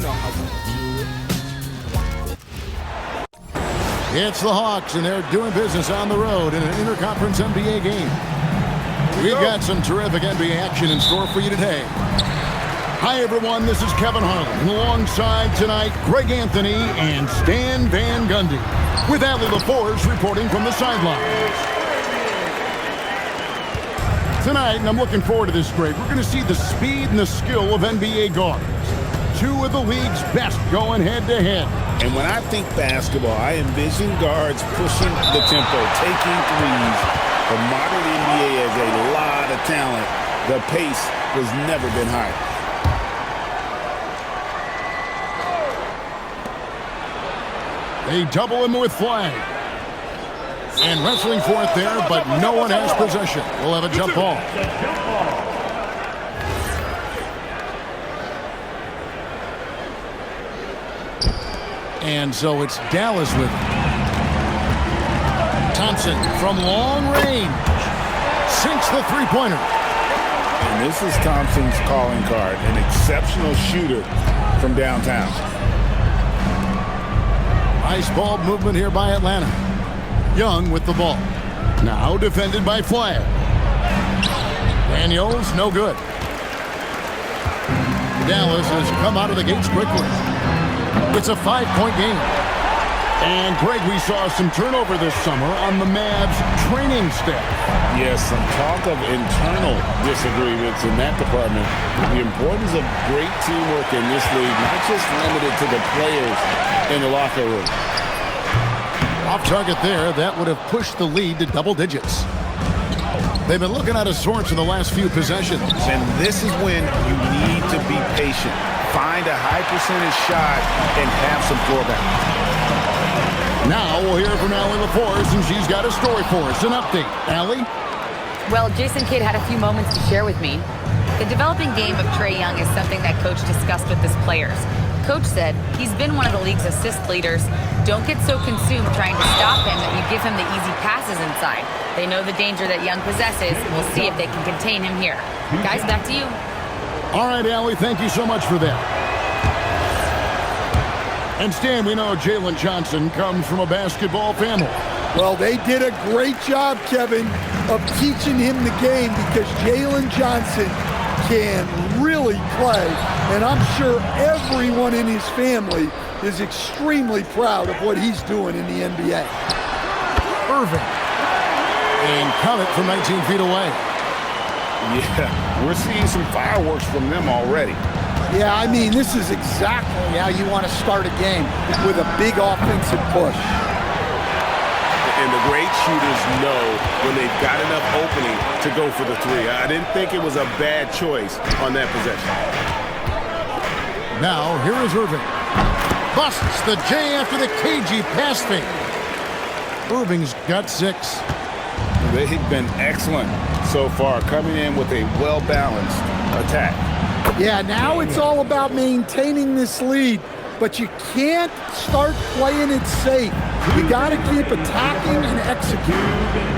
know how we do it. It's the Hawks, and they're doing business on the road in an interconference NBA game. We've got some terrific NBA action in store for you today. Hi, everyone. This is Kevin Harlan. Alongside tonight, Greg Anthony and Stan Van Gundy, with Allie LaForge reporting from the sidelines. Tonight, and I'm looking forward to this, Greg, we're going to see the speed and the skill of NBA guards. Two of the league's best going head-to-head. And when I think basketball, I envision guards pushing the tempo, taking threes. The modern NBA has a lot of talent. The pace has never been higher. They double him with flag. And wrestling for it there, but no one has possession. We'll have a jump ball. And so it's Dallas with it. Thompson from long range sinks the three-pointer. And this is Thompson's calling card, an exceptional shooter from downtown. Nice ball movement here by Atlanta. Young with the ball. Now defended by Flyer. Daniels, no good. Dallas has come out of the gates quickly. It's a 5-point game. And, Greg, we saw some turnover this summer on the Mavs training staff. Yes, some talk of internal disagreements in that department. The importance of great teamwork in this league, not just limited to the players in the locker room. Off target there, that would have pushed the lead to double digits. They've been looking out of sorts in the last few possessions. And this is when you need to be patient. Find a high percentage shot and have some floor balance. Now we'll hear from Allie LaForge, and she's got a story for us. An update. Allie? Well, Jason Kidd had a few moments to share with me. The developing game of Trae Young is something that Coach discussed with his players. Coach said he's been one of the league's assist leaders. Don't get so consumed trying to stop him that you give him the easy passes inside. They know the danger that Young possesses. We'll see if they can contain him here. Guys, back to you. All right, Allie, thank you so much for that. And Stan, we know Jalen Johnson comes from a basketball family. Well, they did a great job, Kevin, of teaching him the game because Jalen Johnson can really play. And I'm sure everyone in his family is extremely proud of what he's doing in the NBA. Irving. And count it from 19 feet away. Yeah, we're seeing some fireworks from them already. Yeah, I mean, this is exactly how you want to start a game, with a big offensive push. And the great shooters know when they've got enough opening to go for the three. I didn't think it was a bad choice on that possession. Now, here is Irving. Busts the J after the KG pass fake. Irving's got 6. They've been excellent so far, coming in with a well-balanced attack. Yeah, now it's all about maintaining this lead, but you can't start playing it safe. You got to keep attacking and executing.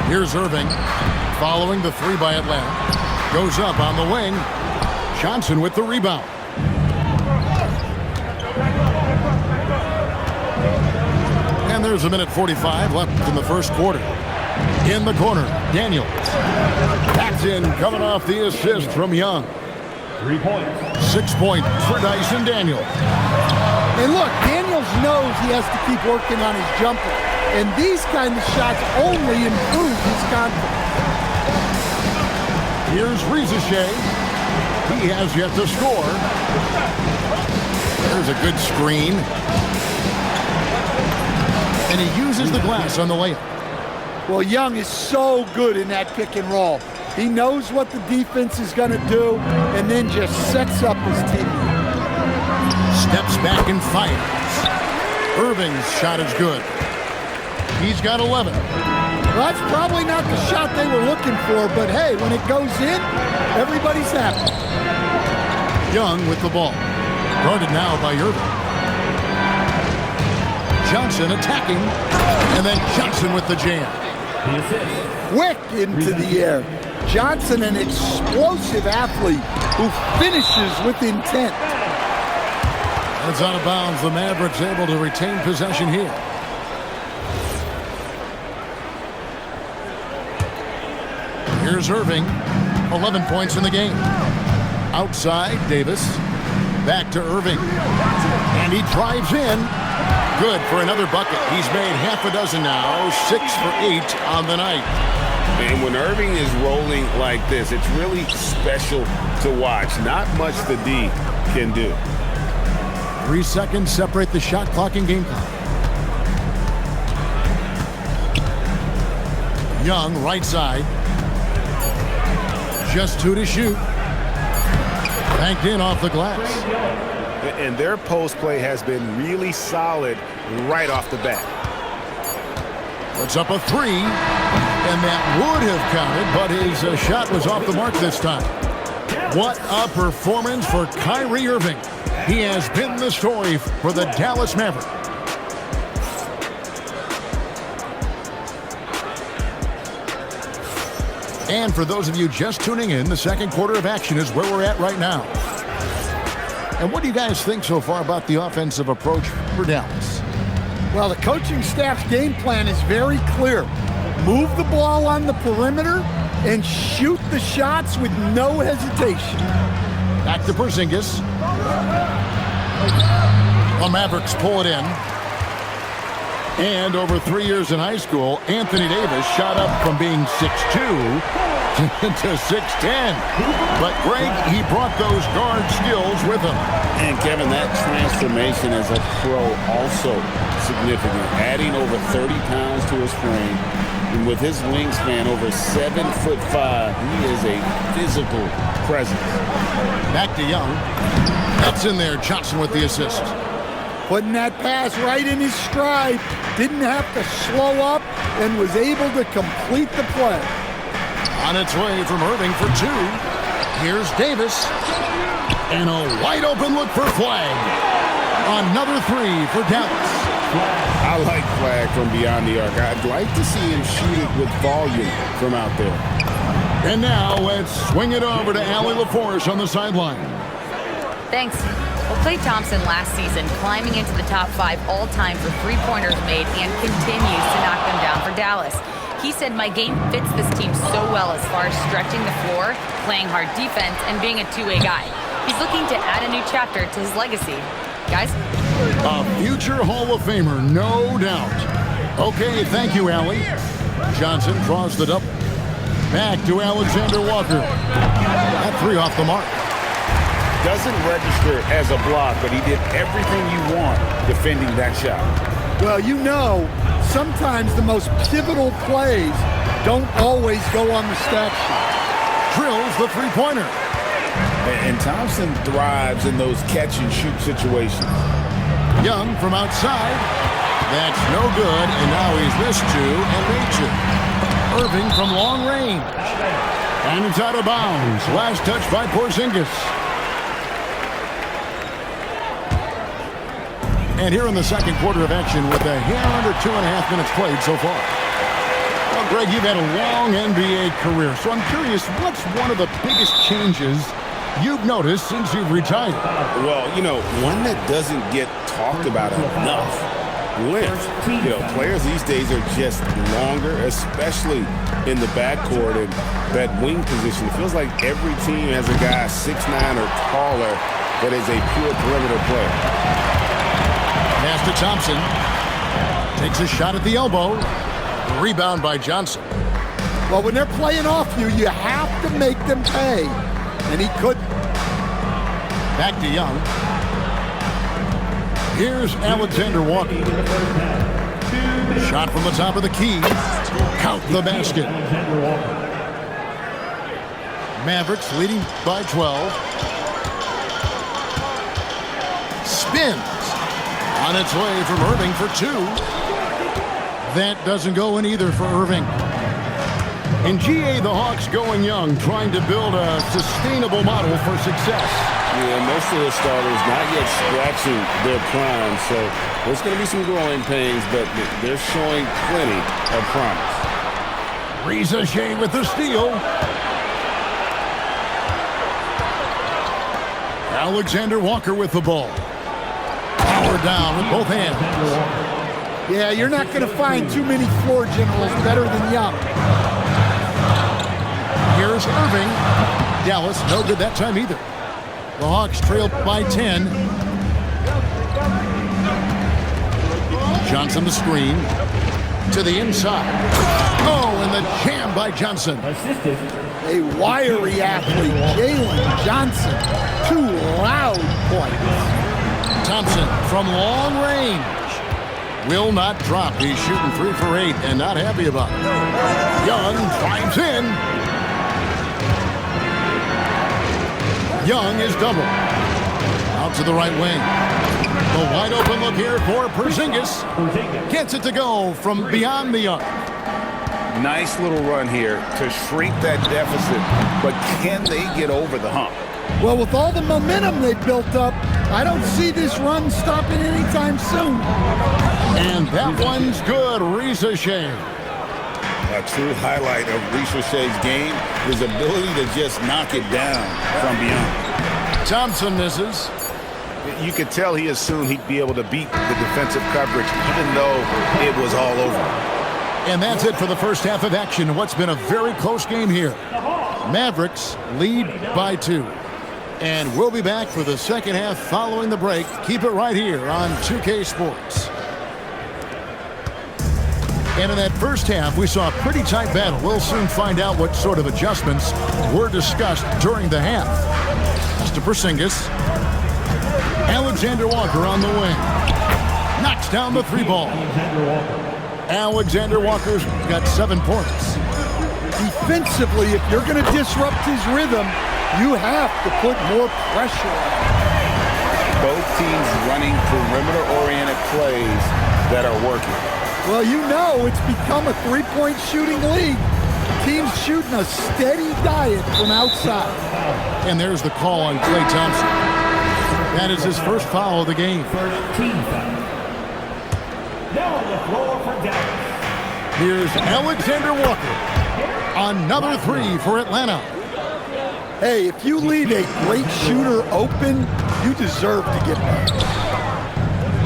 Here's Irving, following the 3 by Atlanta. Goes up on the wing. Johnson with the rebound. And there's a minute 45 left in the first quarter. In the corner, Daniels. That's in, coming off the assist from Young. 3 points. 6 points for Dyson Daniels. And look, Daniels knows he has to keep working on his jumper. And these kind of shots only improve his confidence. Here's Rizachet. He has yet to score. There's a good screen. And he uses the glass on the layup. Well, Young is so good in that pick and roll. He knows what the defense is going to do and then just sets up his teammate. Steps back and fires. Irving's shot is good. He's got 11. Well, that's probably not the shot they were looking for, but hey, when it goes in, everybody's happy. Young with the ball. Guarded now by Irving. Johnson attacking, and then Johnson with the jam. Quick into the air. Johnson, an explosive athlete who finishes with intent. It's out of bounds. The Mavericks able to retain possession here. Here's Irving. 11 points in the game. Outside, Davis. Back to Irving. And he drives in. Good for another bucket. He's made half a dozen now. 6 for 8 on the night. And when Irving is rolling like this, it's really special to watch. Not much the D can do. 3 seconds separate the shot clock and game clock. Young, right side. Just 2 to shoot. Banked in off the glass. And their post play has been really solid right off the bat. Puts up a 3. And that would have counted, but his shot was off the mark this time. What a performance for Kyrie Irving. He has been the story for the Dallas Mavericks. And for those of you just tuning in, the second quarter of action is where we're at right now. And what do you guys think so far about the offensive approach for Dallas? Well, the coaching staff's game plan is very clear. Move the ball on the perimeter and shoot the shots with no hesitation. Back to Porzingis. The Mavericks pull it in. And over 3 years in high school, Anthony Davis shot up from being 6'2" to 6'10". But Greg, he brought those guard skills with him. And Kevin, that transformation as a pro also significant. Adding over 30 pounds to his frame. And with his wingspan over 7'5", he is a physical presence. Back to Young. That's in there. Johnson with the assist. Putting that pass right in his stride. Didn't have to slow up and was able to complete the play. On its way from Irving for 2. Here's Davis. And a wide open look for Flag. Another 3 for Dallas. I like Flag from beyond the arc. I'd like to see him shoot it with volume from out there. And now let's swing it over to Allie LaForce on the sideline. Thanks. Well, Klay Thompson last season climbing into the top 5 all-time for three-pointers made and continues to knock them down for Dallas. He said, my game fits this team so well as far as stretching the floor, playing hard defense, and being a two-way guy. He's looking to add a new chapter to his legacy. Guys? A future Hall of Famer, no doubt. Okay, thank you, Allie. Johnson draws the double. Back to Alexander Walker. That 3 off the mark. Doesn't register as a block, but he did everything you want defending that shot. Well, you know, sometimes the most pivotal plays don't always go on the stat sheet. Drills the three-pointer. And Thompson thrives in those catch-and-shoot situations. Young from outside. That's no good, and now he's missed 2 and made 2. Irving from long range. And it's out of bounds. Last touch by Porzingis. And here in the second quarter of action with a hair under 2.5 minutes played so far. Well, Greg, you've had a long NBA career, so I'm curious, what's one of the biggest changes you've noticed since you've retired? Well, you know, one that doesn't get talked about enough. Length. You know, players these days are just longer, especially in the backcourt and that wing position. It feels like every team has a guy 6'9" or taller that is a pure perimeter player. Pass to Thompson. Takes a shot at the elbow. Rebound by Johnson. Well, when they're playing off you, you have to make them pay. And he couldn't. Back to Young. Here's Alexander Walker. Shot from the top of the key. Count the basket. Mavericks leading by 12. Spins. On its way from Irving for 2. That doesn't go in either for Irving. In GA, the Hawks going young, trying to build a sustainable model for success. Yeah, most of the starters not yet scratching their prime, so there's going to be some growing pains, but they're showing plenty of promise. Reza Shea with the steal. Alexander Walker with the ball. hammer down with both hands. Yeah, you're not going to find too many floor generals better than Young. Here's Irving. Dallas, no good that time either. The Hawks trailed by 10. Johnson the screen. To the inside. Oh, and the jam by Johnson. A wiry athlete, Jalen Johnson. 2 loud points. Thompson from long range. Will not drop. He's shooting 3 for 8 and not happy about it. Young climbs in. Young is double. Out to the right wing. The wide open look here for Porzingis. Gets it to go from beyond the arc. Nice little run here to shrink that deficit, but can they get over the hump? Well, with all the momentum they built up, I don't see this run stopping anytime soon. And that one's good. Ricochet. A true highlight of Ricochet's game, his ability to just knock it down from beyond. Thompson misses. You could tell he assumed he'd be able to beat the defensive coverage, even though it was all over. And that's it for the first half of action. What's been a very close game here. Mavericks lead by 2. And we'll be back for the second half following the break. Keep it right here on 2K Sports. And in that first half, we saw a pretty tight battle. We'll soon find out what sort of adjustments were discussed during the half. As to Porzingis. Alexander Walker on the wing. Knocks down the 3-ball. Alexander Walker's got 7 points. Defensively, if you're going to disrupt his rhythm, you have to put more pressure on him. Both teams running perimeter-oriented plays that are working. Well, you know it's become a 3-point shooting league. Teams shooting a steady diet from outside. And there's the call on Klay Thompson. That is his first foul of the game. First team foul. Now on the floor for Dallas. Here's Alexander Walker. Another 3 for Atlanta. Hey, if you leave a great shooter open, you deserve to get back.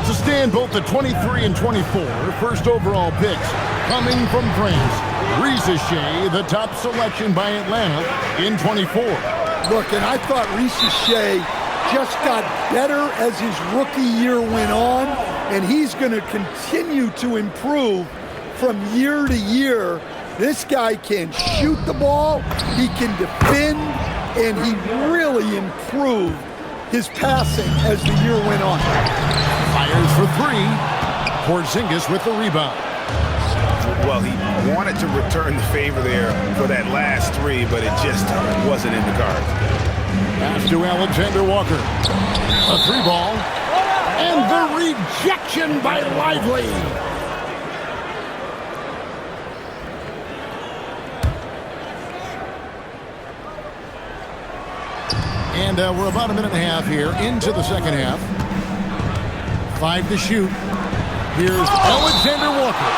To stand both the 23 and 24 first overall picks coming from France. Ricochet, the top selection by Atlanta in 24. Look, and I thought Ricochet just got better as his rookie year went on, and he's going to continue to improve from year to year. This guy can shoot the ball, he can defend, and he really improved his passing as the year went on. Fires for 3. Porzingis with the rebound. Well, he wanted to return the favor there for that last 3, but it just wasn't in the cards. Pass to Alexander Walker. A 3-ball. And the rejection by Lively. And we're about a minute and a half here into the second half. 5 to shoot. Here's Alexander Walker.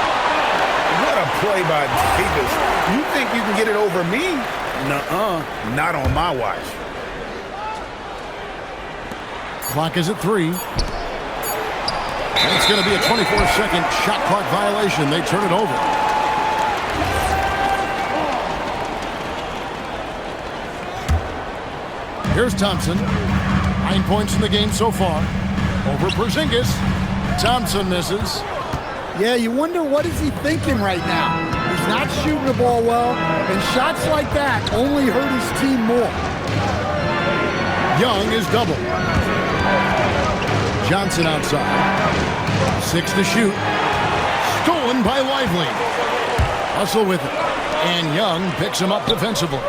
What a play by Davis. You think you can get it over me? Nuh-uh. Not on my watch. Clock is at 3. And it's going to be a 24-second shot clock violation. They turn it over. Here's Thompson. 9 points in the game so far. Over Porzingis. Thompson misses. Yeah, you wonder what is he thinking right now. He's not shooting the ball well, and shots like that only hurt his team more. Young is double. Johnson outside. 6 to shoot. Stolen by Lively. Hustle with it. And Young picks him up defensively.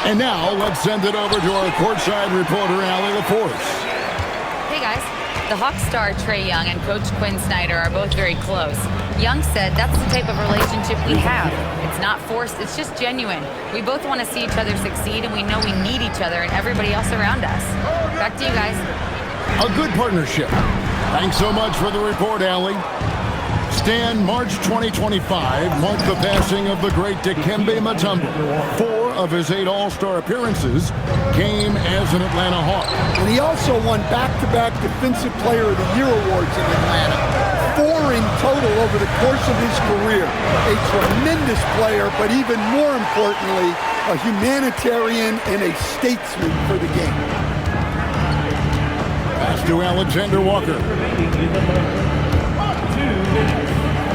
And now let's send it over to our courtside reporter, Allie LaForce. Hey guys, the Hawks star Trae Young and Coach Quinn Snyder are both very close. Young said that's the type of relationship we have. It's not forced, it's just genuine. We both want to see each other succeed, and we know we need each other and everybody else around us. Back to you guys. A good partnership. Thanks so much for the report, Allie. Stan, March 2025 marked the passing of the great Dikembe Mutombo. 4 of his 8 All-Star appearances came as an Atlanta Hawk. And he also won back-to-back Defensive Player of the Year awards in Atlanta. 4 in total over the course of his career. A tremendous player, but even more importantly, a humanitarian and a statesman for the game. Pass to Alexander Walker.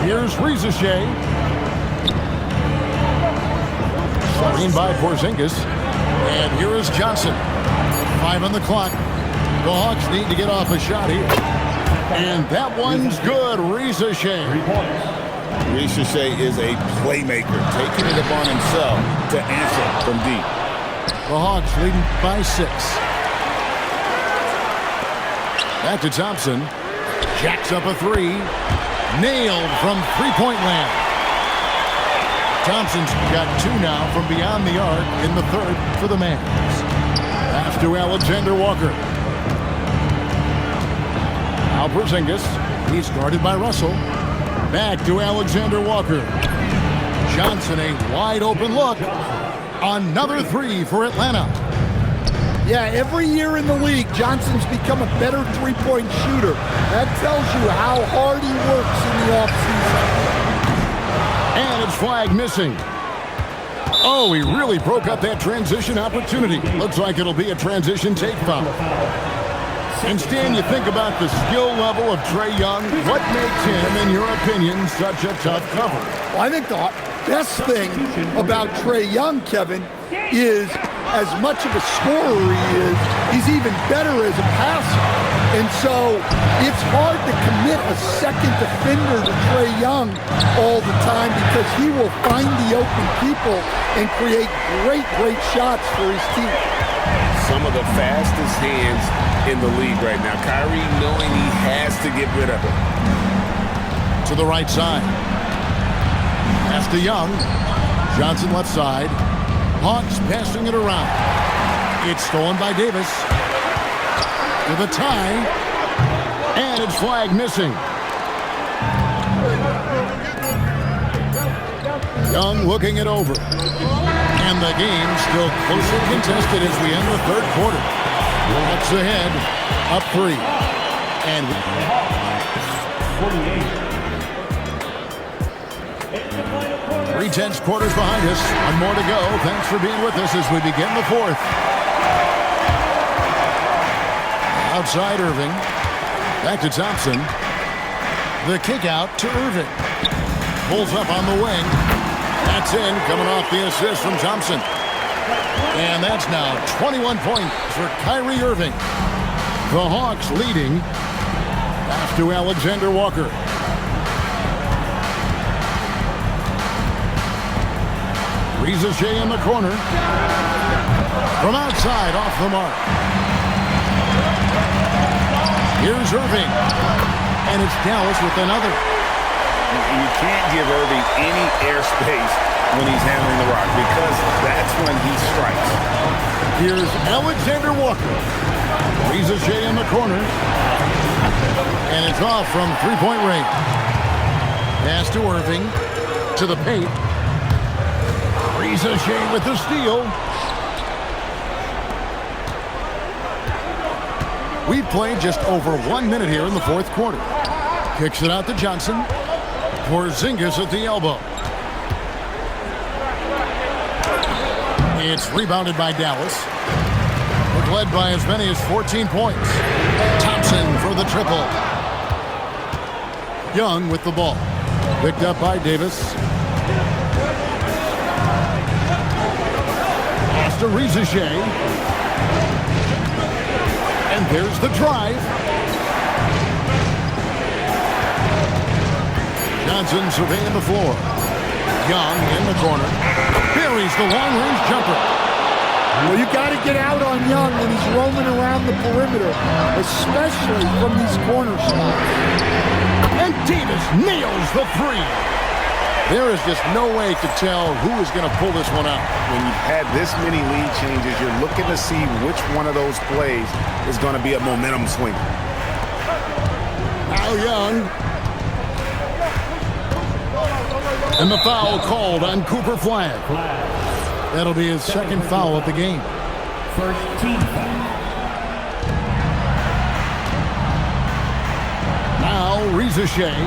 Here's Rizashea. Screen by Porzingis. And here is Johnson. 5 on the clock. The Hawks need to get off a shot here. And that one's good. Rizashea. Rizashea is a playmaker, taking it upon himself to answer from deep. The Hawks leading by 6. Back to Thompson. Jacks up a 3. Nailed from three-point land. Thompson's got 2 now from beyond the arc in the 3rd for the Mavs. Pass to Alexander Walker. Now Porzingis. He's guarded by Russell. Back to Alexander Walker. Johnson, a wide open look. Another 3 for Atlanta. Yeah, every year in the league, Johnson's become a better three-point shooter. That tells you how hard he works in the offseason. And it's flag missing. Oh, he really broke up that transition opportunity. Looks like it'll be a transition take foul. And Stan, you think about the skill level of Trae Young. What makes him, in your opinion, such a tough cover? Well, I think the best thing about Trae Young, Kevin, is as much of a scorer he is, he's even better as a passer. And so it's hard to commit a second defender to Trae Young all the time because he will find the open people and create great shots for his team. Some of the fastest hands in the league right now. Kyrie knowing he has to get rid of it. To the right side. Pass to Young. Johnson left side. Hawks passing it around. It's stolen by Davis. To the tie. And it's flag missing. Young looking it over. And the game still closely contested as we end the 3rd quarter. Hawks ahead, up 3. And 3/10 quarters behind us. One more to go. Thanks for being with us as we begin the 4th. Outside Irving. Back to Thompson. The kick out to Irving. Pulls up on the wing. That's in, coming off the assist from Thompson. And that's now 21 points for Kyrie Irving. The Hawks leading. Pass to Alexander Walker. Rizashea in the corner. From outside, off the mark. Here's Irving. And it's Dallas with another. You can't give Irving any airspace when he's handling the rock because that's when he strikes. Here's Alexander Walker. Rizashea in the corner. And it's off from three-point range. Pass to Irving. To the paint. Rizashea with the steal. We've played just over 1 minute here in the 4th quarter. Kicks it out to Johnson. Porzingis at the elbow. It's rebounded by Dallas. We're led by as many as 14 points. Thompson for the triple. Young with the ball. Picked up by Davis. Pass to Rizashea. And there's the drive. Johnson surveying the floor. Young in the corner. Buries the long-range jumper. Well, you got to get out on Young when he's roaming around the perimeter, especially from these corner spots. And Davis nails the 3. There is just no way to tell who is going to pull this one out. When you've had this many lead changes, you're looking to see which one of those plays is going to be a momentum swing. Now Young. And the foul called on Cooper Flag. That'll be his second foul of the game. First team foul. Now, Rizachet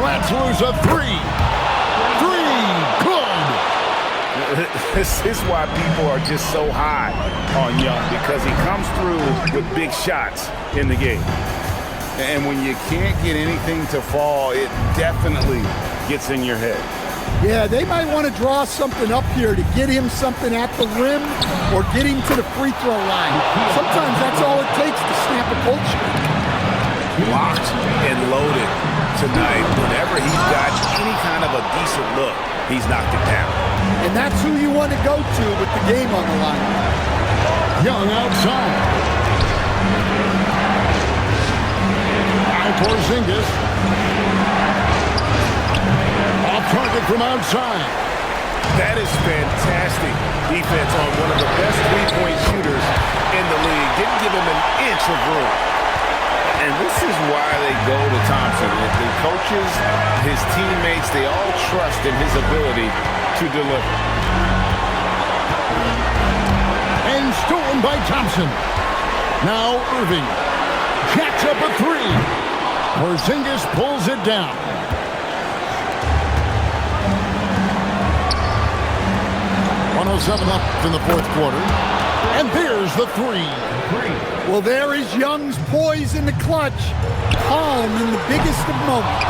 lets loose a three. Good. This is why people are just so high on Young, because he comes through with big shots in the game. And when you can't get anything to fall, it definitely gets in your head. Yeah, they might want to draw something up here to get him something at the rim or get him to the free throw line. Sometimes that's all it takes to snap a cold streak. Locked and loaded tonight. Whenever he's got any kind of a decent look, he's knocked it down. And that's who you want to go to with the game on the line. Young outside. Now Porzingis. Off target from outside. That is fantastic defense on one of the best three-point shooters in the league. Didn't give him an inch of room. And this is why they go to Thompson. The coaches, his teammates, they all trust in his ability to deliver. And stolen by Thompson. Now Irving jacks up a three. Porzingis pulls it down. .107 left in the fourth quarter. And there's the three. Well, there is Young's poise in the clutch. Calm in the biggest of moments.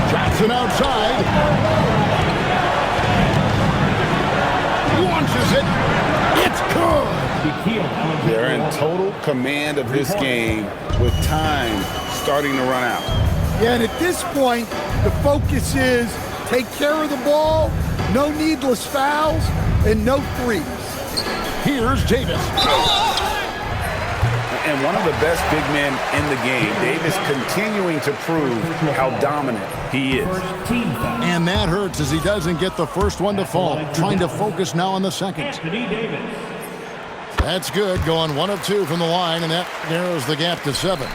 Johnson outside. Launches it. It's good. They're in total command of this game with time starting to run out. Yeah, and at this point, the focus is take care of the ball, no needless fouls, and no threes. Here's Davis. And one of the best big men in the game, Davis continuing to prove how dominant he is. And that hurts as he doesn't get the first one to fall. Trying to focus now on the second. That's good, going 1 of 2 from the line, and that narrows the gap to 7.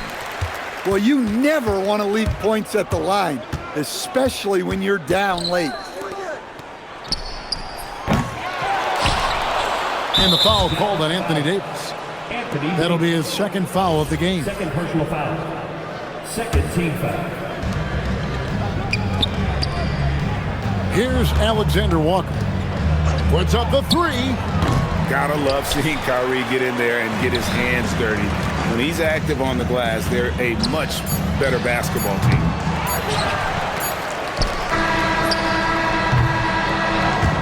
Well, you never want to leave points at the line, especially when you're down late. And the foul called on Anthony Davis. That'll be his second foul of the game. Second personal foul. Second team foul. Here's Alexander Walker. Puts up the three. Gotta love seeing Kyrie get in there and get his hands dirty. When he's active on the glass, they're a much better basketball team.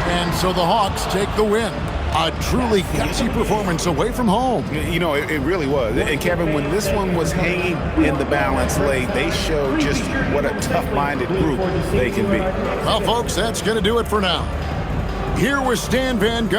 And so the Hawks take the win. A truly gutsy performance away from home. You know, it really was. And Kevin, when this one was hanging in the balance late, they showed just what a tough-minded group they can be. Well, folks, that's going to do it for now. Here was Stan Van Gundy.